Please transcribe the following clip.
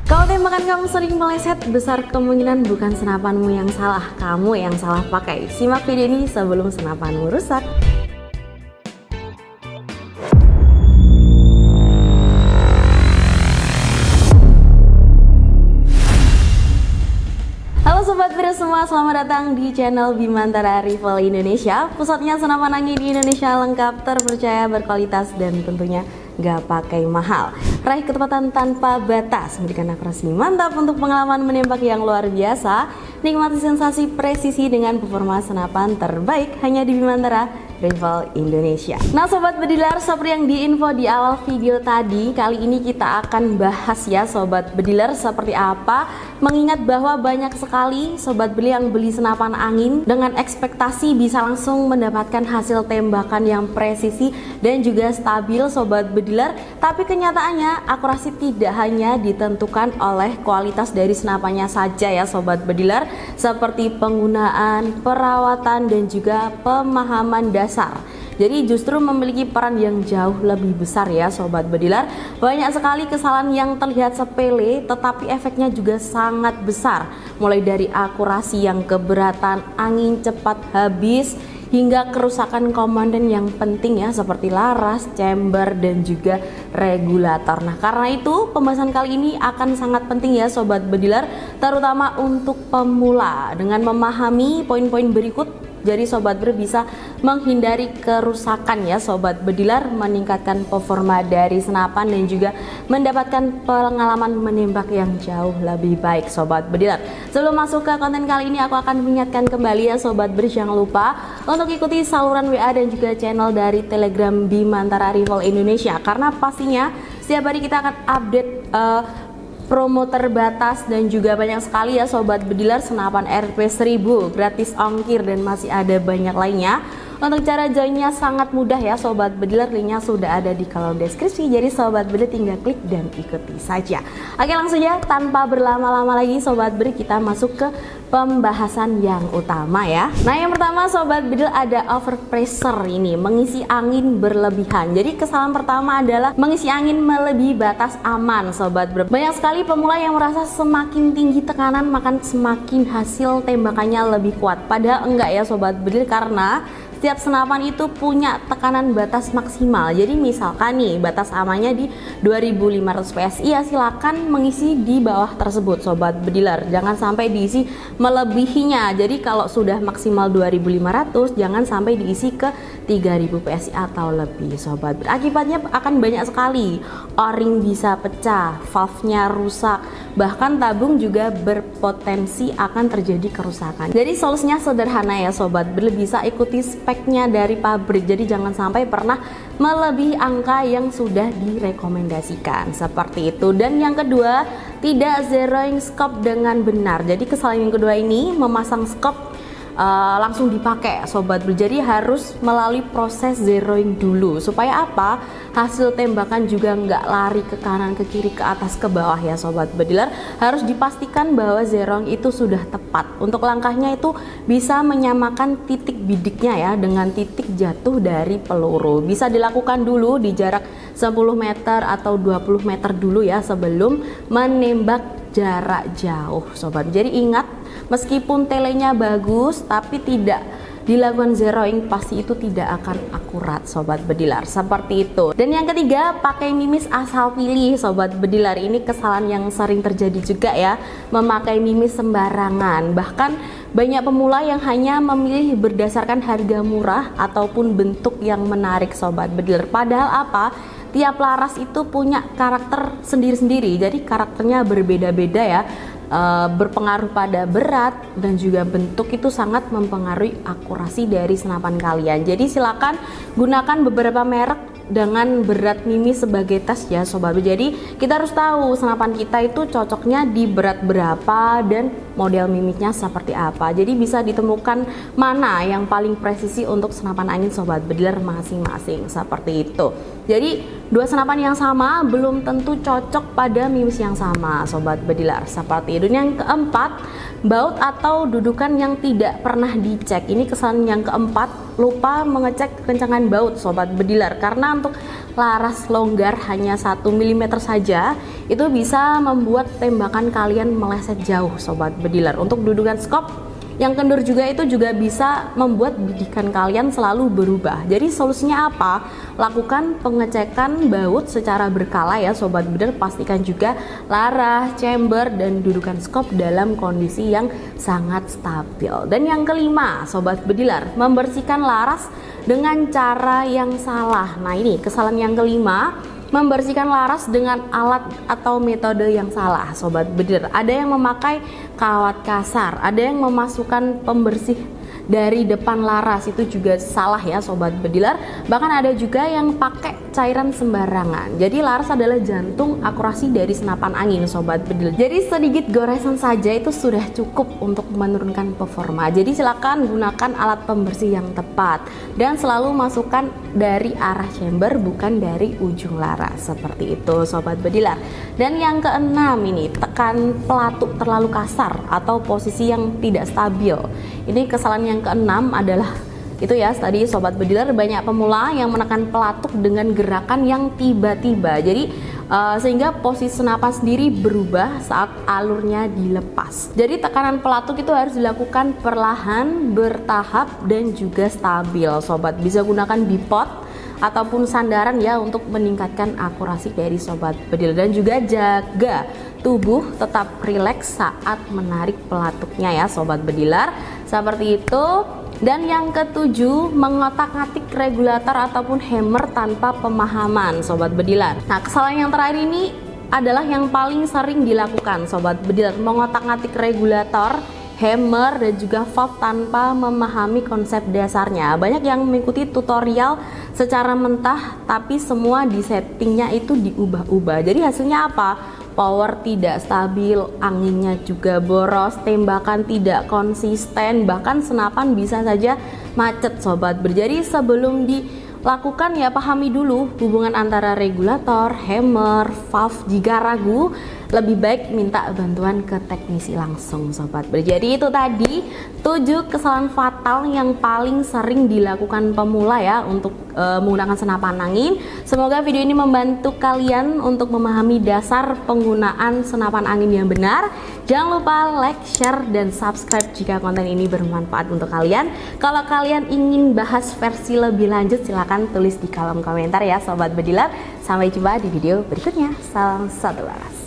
Kalau tembakan kamu sering meleset, besar kemungkinan bukan senapanmu yang salah, kamu yang salah pakai. Simak video ini sebelum senapanmu rusak. Halo Sobat Bir semua, selamat datang di channel Bimantara Rifle Indonesia. Pusatnya senapan angin di Indonesia, lengkap, terpercaya, berkualitas, dan tentunya gak pakai mahal. Raih kecepatan tanpa batas, memberikan akurasi mantap untuk pengalaman menembak yang luar biasa. Nikmati sensasi presisi dengan performa senapan terbaik hanya di Bimantara Rifle Indonesia. Nah Sobat Bediler, seperti yang diinfo di awal video tadi, kali ini kita akan bahas ya Sobat Bediler seperti apa. Mengingat bahwa banyak sekali Sobat Beli yang beli senapan angin dengan ekspektasi bisa langsung mendapatkan hasil tembakan yang presisi dan juga stabil Sobat Bediler. Tapi kenyataannya akurasi tidak hanya ditentukan oleh kualitas dari senapannya saja ya Sobat Bediler, seperti penggunaan, perawatan, dan juga pemahaman dasar. Jadi justru memiliki peran yang jauh lebih besar ya Sobat Bediler. Banyak sekali kesalahan yang terlihat sepele tetapi efeknya juga sangat besar. Mulai dari akurasi yang keberatan, angin cepat habis, hingga kerusakan komponen yang penting ya seperti laras, chamber, dan juga regulator. Nah karena itu pembahasan kali ini akan sangat penting ya Sobat Bediler, terutama untuk pemula. Dengan memahami poin-poin berikut, jadi Sobat Bediler bisa menghindari kerusakan ya Sobat Bediler, meningkatkan performa dari senapan dan juga mendapatkan pengalaman menembak yang jauh lebih baik Sobat Bediler. Sebelum masuk ke konten kali ini, aku akan mengingatkan kembali ya Sobat Bediler, jangan lupa untuk ikuti saluran WA dan juga channel dari Telegram Bimantara Rifle Indonesia, karena pastinya setiap hari kita akan update promo terbatas dan juga banyak sekali ya Sobat Bediler, senapan RP 1000 gratis ongkir dan masih ada banyak lainnya. Untuk cara joinnya sangat mudah ya Sobat Bediler, linknya sudah ada di kolom deskripsi, jadi Sobat Bediler tinggal klik dan ikuti saja. Oke langsung ya, tanpa berlama-lama lagi Sobat Bediler, kita masuk ke pembahasan yang utama ya. Nah yang pertama Sobat Bediler, ada overpressure ini, mengisi angin berlebihan. Jadi kesalahan pertama adalah mengisi angin melebihi batas aman Sobat Bediler. Banyak sekali pemula yang merasa semakin tinggi tekanan maka semakin hasil tembakannya lebih kuat. Padahal enggak ya Sobat Bediler, karena setiap senapan itu punya tekanan batas maksimal. Jadi misalkan nih batas amannya di 2500 PSI ya, silakan mengisi di bawah tersebut Sobat Bediler. Jangan sampai diisi melebihinya. Jadi kalau sudah maksimal 2500 jangan sampai diisi ke 3000 PSI atau lebih Sobat Bediler. Akibatnya akan banyak sekali. O-ring bisa pecah, valve-nya rusak, bahkan tabung juga berpotensi akan terjadi kerusakan. Jadi solusinya sederhana ya Sobat Bediler, bisa ikuti speknya dari pabrik. Jadi jangan sampai pernah melebihi angka yang sudah direkomendasikan seperti itu. Dan yang kedua, tidak zeroing scope dengan benar. Jadi kesalahan yang kedua ini, memasang scope langsung dipakai Sobat Bediler. Jadi harus melalui proses zeroing dulu supaya apa? Hasil tembakan juga nggak lari ke kanan, ke kiri, ke atas, ke bawah ya Sobat Bediler. Harus dipastikan bahwa zeroing itu sudah tepat. Untuk langkahnya itu bisa menyamakan titik bidiknya ya dengan titik jatuh dari peluru. Bisa dilakukan dulu di jarak 10 meter atau 20 meter dulu ya sebelum menembak jarak jauh Sobat. Jadi ingat, meskipun telenya bagus tapi tidak dilakukan zeroing, pasti itu tidak akan akurat Sobat Bediler, seperti itu. Dan yang ketiga, pakai mimis asal pilih Sobat Bediler. Ini kesalahan yang sering terjadi juga ya, memakai mimis sembarangan. Bahkan banyak pemula yang hanya memilih berdasarkan harga murah ataupun bentuk yang menarik Sobat Bediler. Padahal apa? Tiap laras itu punya karakter sendiri-sendiri, jadi karakternya berbeda-beda ya. Berpengaruh pada berat dan juga bentuk, itu sangat mempengaruhi akurasi dari senapan kalian. Jadi silakan gunakan beberapa merek dengan berat mimis sebagai tes ya Sobat. Jadi kita harus tahu senapan kita itu cocoknya di berat berapa dan model mimisnya seperti apa. Jadi bisa ditemukan mana yang paling presisi untuk senapan angin Sobat Bediler masing-masing, seperti itu. Jadi dua senapan yang sama belum tentu cocok pada mimis yang sama Sobat Bediler, seperti itu. Yang keempat, baut atau dudukan yang tidak pernah dicek. Ini kesalahan yang keempat, lupa mengecek kencangan baut Sobat Bediler. Karena untuk laras longgar hanya 1 mm saja, itu bisa membuat tembakan kalian meleset jauh sobat bediler. Untuk dudukan skop yang kendur juga itu juga bisa membuat bidikan kalian selalu berubah. Jadi solusinya apa? Lakukan pengecekan baut secara berkala ya sobat bediler. Pastikan juga laras, chamber, dan dudukan skop dalam kondisi yang sangat stabil. Dan yang kelima sobat bediler, membersihkan laras dengan cara yang salah. Nah ini kesalahan yang kelima, membersihkan laras dengan alat atau metode yang salah sobat bediler. Ada yang memakai kawat kasar, ada yang memasukkan pembersih dari depan laras, itu juga salah ya sobat bediler. Bahkan ada juga yang pakai cairan sembarangan. Jadi laras adalah jantung akurasi dari senapan angin sobat bediler. Jadi sedikit goresan saja itu sudah cukup untuk menurunkan performa. Jadi silakan gunakan alat pembersih yang tepat dan selalu masukkan dari arah chamber, bukan dari ujung laras, seperti itu sobat bediler. Dan yang keenam ini, tekan pelatuk terlalu kasar atau posisi yang tidak stabil. Ini kesalahan yang keenam adalah itu ya tadi sobat bediler, banyak pemula yang menekan pelatuk dengan gerakan yang tiba-tiba. Jadi sehingga posisi senapan sendiri berubah saat alurnya dilepas. Jadi tekanan pelatuk itu harus dilakukan perlahan, bertahap, dan juga stabil sobat. Bisa gunakan bipod ataupun sandaran ya untuk meningkatkan akurasi dari sobat bediler. Dan juga jaga tubuh tetap rileks saat menarik pelatuknya ya sobat bediler, seperti itu. Dan yang ketujuh, mengotak-ngatik regulator ataupun hammer tanpa pemahaman sobat bediler. Nah kesalahan yang terakhir ini adalah yang paling sering dilakukan sobat bediler, mengotak-ngatik regulator, hammer, dan juga valve tanpa memahami konsep dasarnya. Banyak yang mengikuti tutorial secara mentah, tapi semua di settingnya itu diubah-ubah. Jadi hasilnya apa? Power tidak stabil, anginnya juga boros, tembakan tidak konsisten, bahkan senapan bisa saja macet sobat. Jadi sebelum dilakukan ya pahami dulu hubungan antara regulator, hammer, valve. Jika ragu, lebih baik minta bantuan ke teknisi langsung sobat. Jadi itu tadi 7 kesalahan fatal yang paling sering dilakukan pemula ya untuk menggunakan senapan angin. Semoga video ini membantu kalian untuk memahami dasar penggunaan senapan angin yang benar. Jangan lupa like, share, dan subscribe jika konten ini bermanfaat untuk kalian. Kalau kalian ingin bahas versi lebih lanjut, silahkan tulis di kolom komentar ya sobat bediler. Sampai jumpa di video berikutnya. Salam satu laras.